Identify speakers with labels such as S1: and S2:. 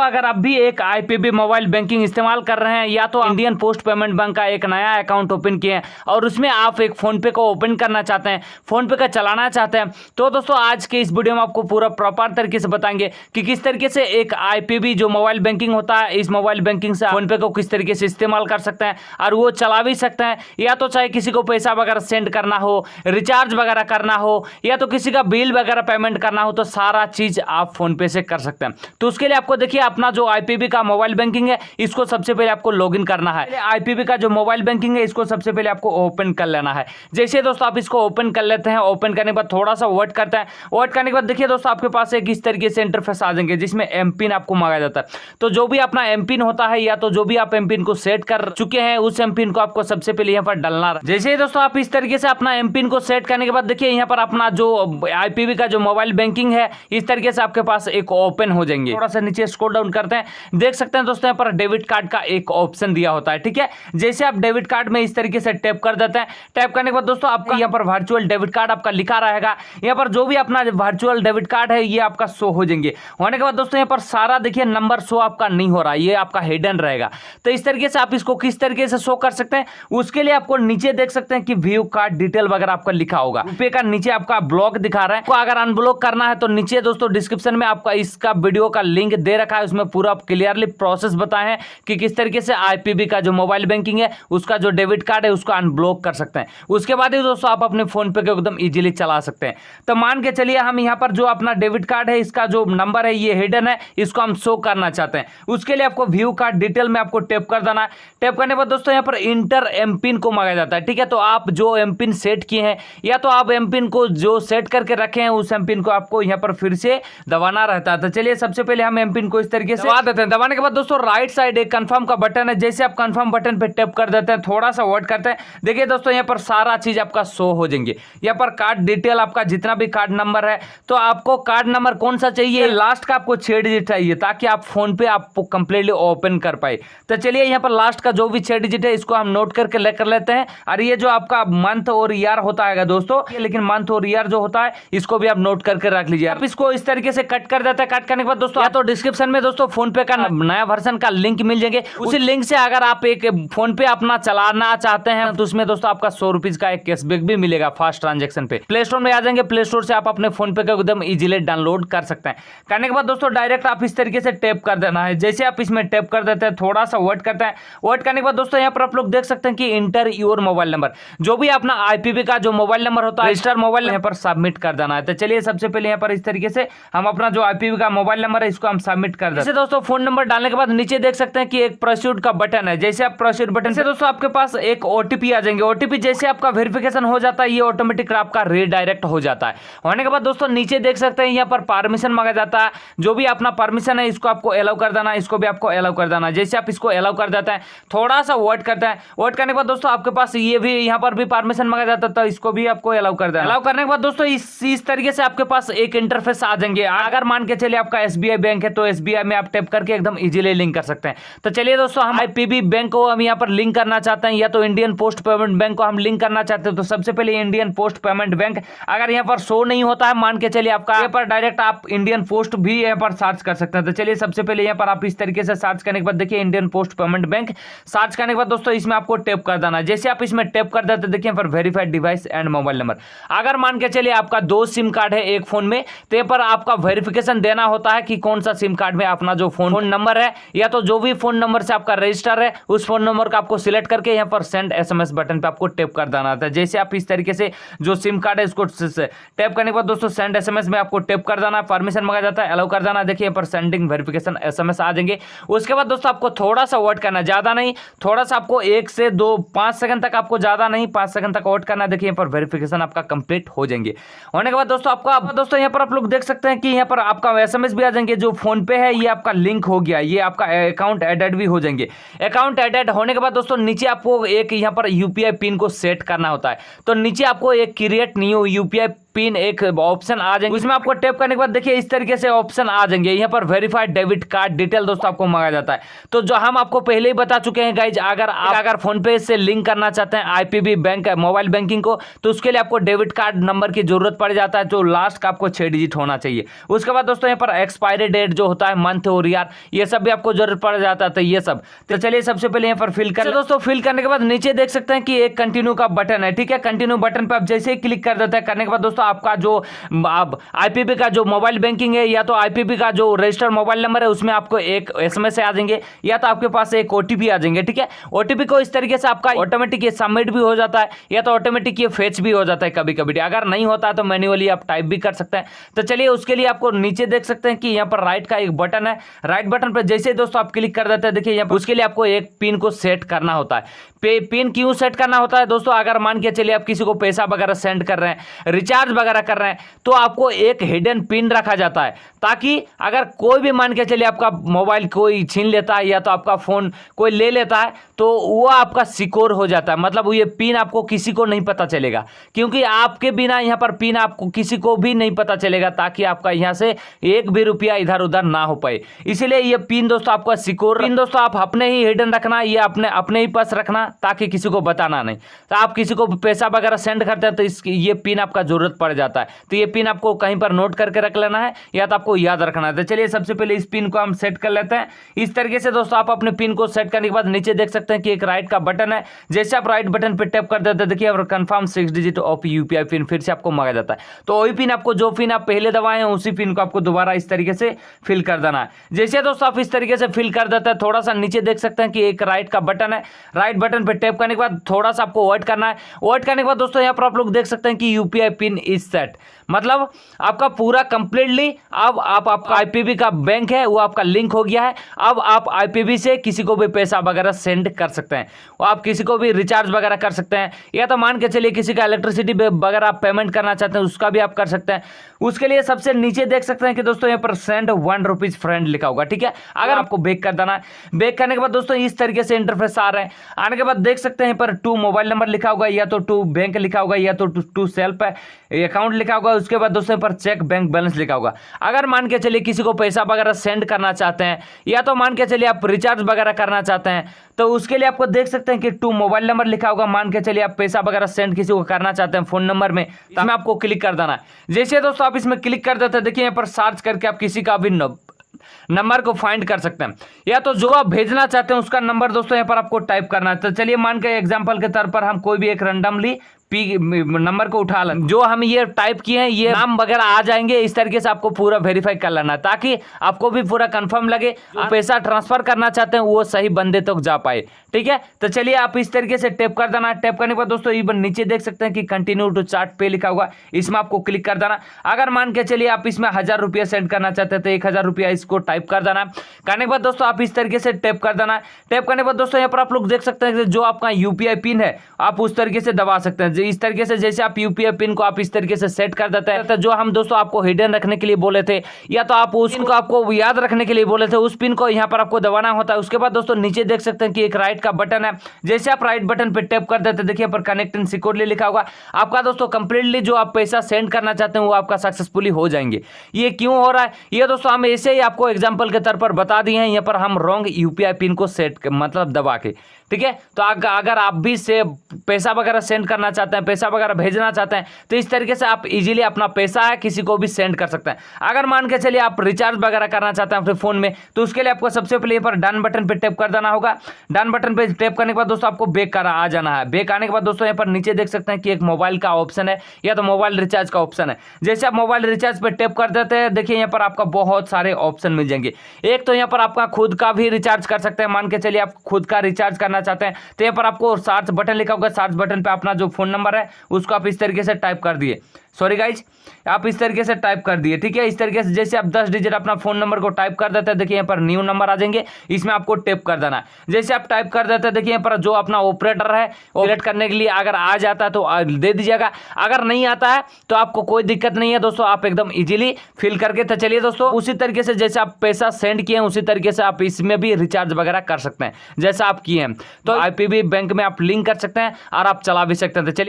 S1: अगर आप भी एक आईपीबी मोबाइल बैंकिंग इस्तेमाल कर रहे हैं या तो इंडियन पोस्ट पेमेंट बैंक का एक नया अकाउंट ओपन किए हैं और उसमें आप एक फोन पे को ओपन करना चाहते हैं, फोन पे का चलाना चाहते हैं, तो दोस्तों आज के इस वीडियो में आपको पूरा प्रॉपर तरीके से बताएंगे कि किस तरीके से एक आईपीबी जो मोबाइल बैंकिंग होता है, इस मोबाइल बैंकिंग से फोन पे को किस तरीके से इस्तेमाल कर सकते हैं और वो चला भी सकते हैं, या तो चाहे किसी को पैसा वगैरह सेंड करना हो, रिचार्ज वगैरह करना हो, या तो किसी का बिल वगैरह पेमेंट करना हो, तो सारा चीज आप फोन पे से कर सकते हैं। तो उसके लिए आपको देखिए अपना जो आईपीबी का मोबाइल बैंकिंग है इसको सबसे पहले आपको लॉगिन करना है। आईपीबी का जो मोबाइल बैंकिंग है इसको सबसे पहले आपको ओपन कर लेना है। जैसे दोस्तों आप इसको ओपन कर लेते हैं, ओपन करने के बाद थोड़ा सा वेट करते हैं। वेट करने के बाद देखिए दोस्तों आपके पास एक इस तरीके से इंटरफेस आ जाएंगे जिसमें एम पिन आपको मांगा जाता है। तो जो भी अपना एम पिन होता है या तो जो भी आप एम पिन को सेट कर चुके हैं उस एम पिन को आपको सबसे पहले यहाँ पर डालना है। जैसे दोस्तों आप इस तरीके से अपना एम पिन को सेट करने के बाद देखिए यहाँ पर अपना जो आईपीबी का जो मोबाइल बैंकिंग है इस तरीके से आपके पास एक ओपन हो जाएंगे। थोड़ा सा नीचे स्क्रॉल डाउन करते हैं, देख सकते हैं दोस्तों यहाँ पर डेबिट कार्ड का एक ऑप्शन दिया होता है। ठीक है, जैसे आप डेबिट कार्ड में इस तरीके से टैप कर देते हैं, टैप करने के बाद दोस्तों आपका यहाँ पर वर्चुअल डेबिट कार्ड आपका लिखा रहेगा। यहाँ पर जो भी अपना वर्चुअल डेबिट कार्ड है ये आपका शो हो जाएंगे। होने के बाद दोस्तों यहाँ पर सारा देखिए नंबर शो आपका नहीं हो रहा, ये आपका हिडन रहेगा। तो इस तरीके से आप इसको किस तरीके से शो कर सकते हैं, उसके लिए आपको नीचे देख सकते हैं कि व्यू कार्ड डिटेल वगैरह आपका लिखा होगा। रुपए का नीचे आपका ब्लॉक दिखा रहा है, तो अगर अनब्लॉक करना है तो नीचे दोस्तों डिस्क्रिप्शन में आपका इसका वीडियो का लिंक दे रखा है, उसमें पूरा क्लियरली प्रोसेस बताए हैं कि किस तरीके से आईपीबी का जो मोबाइल बैंकिंग है उसका जो डेबिट कार्ड है उसको अनब्लॉक कर सकते हैं। उसके बाद ही दोस्तों आप अपने फोन पे को एकदम इजीली चला सकते हैं। तो मान के चलिए हम यहाँ पर जो अपना डेबिट कार्ड है इसका जो नंबर है ये हिडन है, इसको हम शो करना चाहते हैं। उसके लिए आपको व्यू कार्ड डिटेल में आपको टैप कर देना है। टैप करने के बाद दोस्तों यहाँ पर इंटर एम पिन को मांगा जाता है। ठीक है, तो आप जो एम पिन सेट किए हैं या तो आप एम पिन को जो सेट करके रखे हैं उस एम पिन को आपको यहाँ पर फिर से दबाना रहता है। तो चलिए सबसे पहले हम एम पिन को इस तरीके से दबा देते हैं। दबाने के बाद दोस्तों राइट साइड एक कंफर्म का बटन है, जैसे आप कंफर्म बटन पे टैप कर देते हैं, थोड़ा सा वेट करते हैं, देखिए दोस्तों यहाँ पर सारा चीज आपका शो हो जाएंगे। यहाँ पर कार्ड डिटेल आपका जितना भी कार्ड नंबर है, तो आपको कार्ड नंबर कौन सा चाहिए, लास्ट का आपको 6 डिजिट चाहिए ताकि आप फोन पे आपको कंप्लीटली ओपन कर पाए। तो चलिए यहाँ पर लास्ट का जो भी 6 डिजिट है इसको हम नोट करके लेकर लेते हैं। और ये जो आपका मंथ और ईयर होता है दोस्तों, लेकिन मंथ और ईयर जो होता है इसको भी आप नोट करके रख लीजिए। आप इसको इस तरीके से कट कर देते हैं। कट करने के बाद दोस्तों या तो डिस्क्रिप्शन में दोस्तों फोन पे का नया वर्जन का लिंक मिल जाएंगे, उसी लिंक से अगर आप एक फोन पे अपना चलाना चाहते हैं तो उसमें दोस्तों आपका 100 रुपीज का एक कैशबैक भी मिलेगा फास्ट ट्रांजेक्शन पे। प्ले स्टोर में आ जाएंगे, प्ले स्टोर से आप अपने फोन पे को एकदम इजीली डाउनलोड कर सकते हैं। करने के बाद दोस्तों डायरेक्ट आप इस तरीके से टैप कर देना है। जैसे आप इसमें टैप कर देते हैं, थोड़ा सा वेट करते हैं। वेट करने के बाद दोस्तों यहाँ पर आप लोग देख सकते हैं कि इंटर योर मोबाइल नंबर, जो भी अपना आईपीबी का जो मोबाइल नंबर होता है रजिस्टर मोबाइल यहाँ पर सबमिट कर देना है। तो चलिए सबसे पहले यहाँ पर इस तरीके से हम अपना जो आईपीबी का मोबाइल नंबर है इसको हम सबमिट कर देते हैं। दोस्तों फोन नंबर डालने के बाद नीचे देख सकते हैं कि एक प्रोसीड का बटन है, जैसे आप प्रोसीड बटन से दोस्तों आपके पास एक ओटीपी आ जाएंगे। ओटीपी जैसे आपका वेरिफिकेशन हो जाता है ये ऑटोमेटिक आपका रीडायरेक्ट हो जाता है। होने के बाद दोस्तों नीचे देख सकते हैं यहाँ पर परमिशन मांगा जाता है, जो भी अपना परमिशन है इसको आपको अलाउ कर देना है, इसको भी आपको अलाउ कर देना है। जैसे आप इसको अलाउ कर देते हैं, थोड़ा सा वेट करते हैं। वेट करने के बाद दोस्तों आपके पास ये भी यहाँ पर भी परमिशन मांगा जाता है, तो इसको भी आपको अलाउ कर देना। अलाउ करने के बाद दोस्तों इस तरीके से आपके पास एक इंटरफेस आ जाएंगे। अगर मान के चलिए आपका एसबीआई बैंक है तो एसबीआई में आप टैप करके एकदम इजीली लिंक कर सकते हैं। तो चलिए दोस्तों हम आईपीबी बैंक को हम यहाँ पर लिंक करना चाहते हैं या तो इंडियन पोस्ट पेमेंट बैंक को हम लिंक करना चाहते हैं। तो सबसे पहले इंडियन पोस्ट पेमेंट बैंक अगर यहाँ पर शो नहीं होता है, मान के चलिए आपका यहाँ पर डायरेक्ट आप इंडियन पोस्ट भी यहाँ पर सर्च कर सकते हैं। तो चलिए सबसे पहले यहाँ पर आप इस तरीके से सर्च करने के बाद देखिए Indian post payment bank search करने के बाद दोस्तों इसमें आपको टैप कर देना है। जैसे आप इसमें टैप कर देते देखिए यहाँ पर verified device and mobile number. अगर मान के चलिए आपका 2 सिम कार्ड है एक फोन में, तो यहाँ पर आपका वेरिफिकेशन देना होता है कि कौन सा सिम कार्ड में अपना जो फोन नंबर है या तो जो भी फोन नंबर से आपका रजिस्टर है उस फोन नंबर का आपको सिलेक्ट करके यहाँ पर सेंड एसएमएस बटन पे आपको टैप कर देना था। जैसे आप इस तरीके से जो सिम कार्ड है इसको टैप करने के बाद दोस्तों सेंड एसएमएस में आपको टैप कर देना, परमिशन मांगा जाता है, अलाउ कर देना। देखिए यहाँ पर सेंडिंग वेरिफिकेशन एसएमएस आ जाएंगे। उसके बाद दोस्तों आपको थोड़ा सा वेट करना, ज्यादा नहीं, थोड़ा सा आपको 1 से 5 सेकंड तक, आपको ज्यादा नहीं 5 सेकंड तक वेट करना। देखिए यहाँ पर वेरिफिकेशन आपका कंप्लीट हो जाएंगे। होने के बाद दोस्तों आपका दोस्तों यहाँ पर आप लोग देख सकते हैं कि यहाँ पर आपका एसएमएस भी आ जाएंगे। जो फोन पे है ये आपका लिंक हो गया, ये आपका अकाउंट एडेड भी हो जाएंगे। अकाउंट एडेड होने के बाद दोस्तों नीचे आपको एक यहाँ पर यूपीआई पिन को सेट करना होता है। तो नीचे आपको एक क्रिएट न्यू यूपीआई पिन एक ऑप्शन आ जाएंगे, उसमें आपको टैप करने के बाद देखिए इस तरीके से ऑप्शन आ जाएंगे। यहाँ पर वेरीफाइड डेबिट कार्ड डिटेल दोस्तों आपको मांगा जाता है। तो जो हम आपको पहले ही बता चुके हैं गाइज, अगर फोन पे से लिंक करना चाहते हैं आईपीबी बैंक मोबाइल बैंकिंग को, तो उसके लिए आपको डेबिट कार्ड नंबर की जरूरत पड़ जाता है, जो लास्ट का आपको 6 डिजिट होना चाहिए। उसके बाद दोस्तों यहाँ पर एक्सपायरी डेट जो होता है, मंथ और ईयर, ये सब भी आपको जरूरत पड़ जाता है। तो ये सब तो चलिए सबसे पहले यहाँ पर फिल कर दोस्तों। फिल करने के बाद नीचे देख सकते हैं कि एक कंटिन्यू का बटन है, ठीक है। कंटिन्यू बटन पे आप जैसे ही क्लिक कर देते हैं, करने के बाद दोस्तों आपका जो आईपीबी का जो मोबाइल बैंकिंग है या तो आईपीबी का जो रजिस्टर्ड मोबाइल नंबर है, उसमें आपको एक एसएमएस आ जाएंगे या तो आपके पास एक ओटीपी आ जाएंगे, ठीक है। ओटीपी को इस तरीके से आपका ऑटोमेटिक ये सबमिट भी हो जाता है या तो ऑटोमेटिक ये फेच भी हो जाता है कभी कभी। अगर नहीं होता है तो मैन्युअली आप टाइप भी कर सकते हैं। तो चलिए उसके लिए आपको नीचे देख सकते हैं कि यहाँ पर राइट का एक बटन है, राइट बटन पर जैसे दोस्तों आप क्लिक कर देते हैं, देखिए यहाँ पर उसके लिए आपको एक पिन को सेट करना होता है। पिन क्यों सेट करना होता है दोस्तों? अगर मान के चलिए आप किसी को पैसा वगैरह सेंड कर रहे हैं, रिचार्ज वगैरह कर रहे हैं, तो आपको एक हिडन पिन रखा जाता है, ताकि अगर कोई भी मान के चलिए आपका मोबाइल कोई छीन लेता है या तो आपका फोन कोई ले लेता है, तो वो आपका सिक्योर हो जाता है। मतलब ये पिन आपको किसी को नहीं पता चलेगा, क्योंकि आपके बिना यहाँ पर पिन आपको किसी को भी नहीं पता चलेगा, ताकि आपका यहाँ से एक भी रुपया इधर उधर ना हो पाए। इसीलिए ये पिन दोस्तों आपका सिक्योर पिन दोस्तों आप अपने ही हिडन रखना, ये अपने ही पास रखना, ताकि किसी को बताना नहीं। तो आप किसी को पैसा वगैरह सेंड करते हैं तो ये पिन आपका जरूरत पड़ जाता है। तो ये पिन आपको कहीं पर नोट करके रख लेना है या तो आपको याद रखना है। तो चलिए सबसे पहले इस पिन को हम सेट कर लेते हैं। इस तरीके से दोस्तों आप अपने पिन को सेट करने के बाद नीचे देख सकते हैं कि एक राइट का बटन है, जैसे आप राइट बटन पर टैप कर देते हैं, देखिए और confirm 6 digit of UPI pin फिर से आपको मांगा जाता है। तो वही पिन आपको जो पिन आप पहले दबाए हैं उसी पिन को आपको दोबारा इस तरीके से फिल कर देना है। जैसे दोस्तों आप इस तरीके से फिल कर देते हैं, थोड़ा सा नीचे देख सकते हैं कि एक राइट का बटन है, राइट बटन पर टैप करने के बाद थोड़ा सा आपको वेट करना है। वेट करने के बाद दोस्तों यहाँ पर आप लोग देख सकते हैं कि यूपीआई पिन इज सेट, मतलब आपका पूरा कंप्लीटली अब आपका आईपीबी का बैंक है वो आपका लिंक हो गया है। अब आप आईपीबी से किसी को भी पैसा वगैरह सेंड कर सकते हैं, वो आप किसी को भी रिचार्ज वगैरह कर सकते हैं, या तो मान के चलिए किसी का इलेक्ट्रिसिटी वगैरह आप पेमेंट करना चाहते हैं उसका भी आप कर सकते हैं। उसके लिए सबसे नीचे देख सकते हैं कि दोस्तों यहाँ पर सेंड 1 रुपीज फ्रेंड लिखा होगा, ठीक है। अगर आपको बैक कर देना है, बैक करने के बाद दोस्तों इस तरीके से इंटरफेस आ रहे हैं। आने के बाद देख सकते हैं पर 2 मोबाइल नंबर लिखा होगा, या तो 2 बैंक लिखा होगा, या तो 2 सेल्फ अकाउंट लिखा होगा। उसके बाद दोस्तों पर चेक बैंक बैलेंस लिखा होगा। अगर मान के चलिए किसी को पैसा वगैरह सेंड करना चाहते हैं, या तो मान के चलिए आप रिचार्ज वगैरह करना चाहते हैं, तो उसके लिए आपको देख सकते हैं कि 2 मोबाइल नंबर लिखा होगा। मान के चलिए आप पैसा वगैरह सेंड किसी को करना चाहते हैं फोन नंबर में, तो इसमें आपको क्लिक कर देना है। जैसे दोस्तों आप इसमें क्लिक कर देते हैं, देखिए यहाँ पर सर्च करके आप किसी का भी नंबर को फाइंड कर सकते हैं, या तो जो आप भेजना चाहते हैं उसका नंबर दोस्तों यहाँ पर आपको टाइप करना है। तो चलिए मान के एग्जांपल के तौर पर हम कोई भी एक रैंडमली नंबर को उठा लें, जो हम ये टाइप किए हैं ये नाम वगैरह आ जाएंगे। इस तरीके से आपको पूरा वेरीफाई कर लेना है, ताकि आपको भी पूरा कंफर्म लगे आप पैसा ट्रांसफर करना चाहते हैं वो सही बंदे तक जा पाए, ठीक है। तो चलिए आप इस तरीके से टैप कर देना। टैप करने के बाद दोस्तों इवन नीचे देख सकते हैं कि कंटिन्यू टू चार्ट पे लिखा होगा, इसमें आपको क्लिक कर देना। अगर मान के चलिए आप इसमें 1000 रुपया सेंड करना चाहते हैं तो 1000 रुपया इसको टाइप कर देना। करने के बाद दोस्तों आप इस तरीके से टैप कर देना। टैप करने के बाद दोस्तों यहाँ पर आप लोग देख सकते हैं कि जो आपका यूपीआई पिन है आप उस तरीके से दबा सकते हैं। इस तरीके से जैसे आप यूपीआई पिन को आप इस तरीके से सेट कर देते हैं, तो जो हम दोस्तों आपको हिडन रखने के लिए बोले थे, या तो आप उस पिन को आपको याद रखने के लिए बोले थे, उस पिन को यहाँ पर आपको दबाना होता है। उसके बाद दोस्तों नीचे देख सकते हैं कि एक राइट का बटन है, जैसे आप राइट बटन पे टैप कर देते हैं, देखिए पर कनेक्ट एंड सिक्योरली लिखा होगा। आपका दोस्तों कंप्लीटली जो आप पैसा सेंड करना चाहते हैं वो आपका सक्सेसफुली हो जाएंगे। ये क्यों हो रहा है ये दोस्तों हम ऐसे ही आपको एग्जांपल के तौर पर बता दिए हैं। यहाँ पर हम रॉन्ग यूपीआई पिन को सेट मतलब दबा के, ठीक है। तो अगर आप भी से पैसा वगैरह सेंड करना चाहते हैं, पैसा वगैरह भेजना चाहते हैं, तो इस तरीके से आप इजीली अपना पैसा है किसी को भी सेंड कर सकते हैं। अगर मान के चलिए आप रिचार्ज वगैरह करना चाहते हैं अपने फोन में, तो उसके लिए आपको सबसे पहले पर डन बटन पे टैप कर देना होगा। डन बटन पे टैप करने के बाद दोस्तों आपको बैक आ जाना है। बैक आने के बाद दोस्तों यहाँ पर नीचे देख सकते हैं कि एक मोबाइल का ऑप्शन है या तो मोबाइल रिचार्ज का ऑप्शन है। जैसे आप मोबाइल रिचार्ज पे टैप कर देते हैं, देखिए यहाँ पर आपका बहुत सारे ऑप्शन मिल जाएंगे। एक तो यहाँ पर आपका खुद का भी रिचार्ज कर सकते हैं। मान के चलिए आप खुद का रिचार्ज करना चाहते हैं, तो यहाँ पर आपको सर्च बटन लिखा होगा। सर्च बटन पे अपना जो फोन नंबर है उसको आप इस तरीके से टाइप कर दिए, सॉरी गाइज आप इस तरीके से टाइप कर दिए, ठीक है। इस तरीके से जैसे आप 10 डिजिट अपना फोन नंबर को टाइप कर देते हैं, देखिए यहाँ पर न्यू नंबर आ जाएंगे, इसमें आपको टैप कर देना है। जैसे आप टाइप कर देते हैं, देखिए यहाँ पर जो अपना ऑपरेटर है वो सिलेक्ट करने के लिए अगर आ जाता है तो दे दीजिएगा, अगर नहीं आता है तो आपको कोई दिक्कत नहीं है दोस्तों, आप एकदम इजीली फिल करके। तो चलिए दोस्तों उसी तरीके से जैसे आप पैसा सेंड किए हैं उसी तरीके से आप इसमें भी रिचार्ज वगैरह कर सकते हैं जैसा आप किए हैं। तो आईपीबी बैंक में आप लिंक कर सकते हैं और आप चला भी सकते हैं। तो चलिए